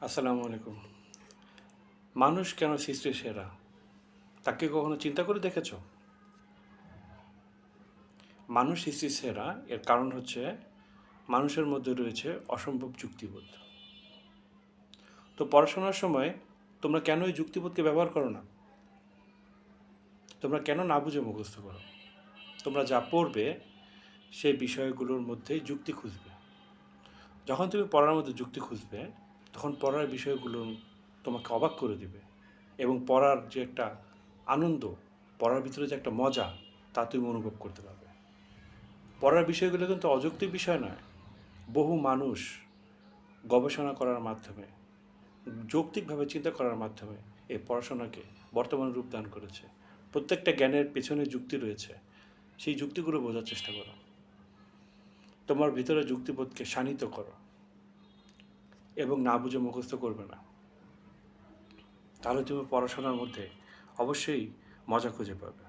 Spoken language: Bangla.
আসসালামু আলাইকুম। মানুষ কেন সৃষ্টির সেরা তাকে কখনো চিন্তা করে দেখেছো? মানুষ সৃষ্টির সেরা এর কারণ হচ্ছে মানুষের মধ্যে রয়েছে অসম্ভব যুক্তিবোধ। তো পড়াশোনার সময় তোমরা কেন এই যুক্তিবোধকে ব্যবহার করো না? তোমরা কেন না বুঝে মুখস্থ করো? তোমরা যা পড়বে সেই বিষয়গুলোর মধ্যেই যুক্তি খুঁজবে। যখন তুমি পড়ার মধ্যে যুক্তি খুঁজবে তখন পড়ার বিষয়গুলো তোমাকে অবাক করে দিবে এবং পড়ার যে একটা আনন্দ, পড়ার ভিতরে যে একটা মজা তা তুমি অনুভব করতে পারবে। পড়ার বিষয়গুলো কিন্তু অযৌক্তিক বিষয় নয়। বহু মানুষ গবেষণা করার মাধ্যমে, যৌক্তিকভাবে চিন্তা করার মাধ্যমে এই পড়াশোনাকে বর্তমান রূপ দান করেছে। প্রত্যেকটা জ্ঞানের পেছনে যুক্তি রয়েছে। সেই যুক্তিগুলো বোঝার চেষ্টা করো। তোমার ভিতরে যুক্তিবোধকে শানিত করো এবং না বুঝে মুখস্থ করবে না। তাহলে তুমি পড়াশোনার মধ্যে অবশ্যই মজা খুঁজে পাবে।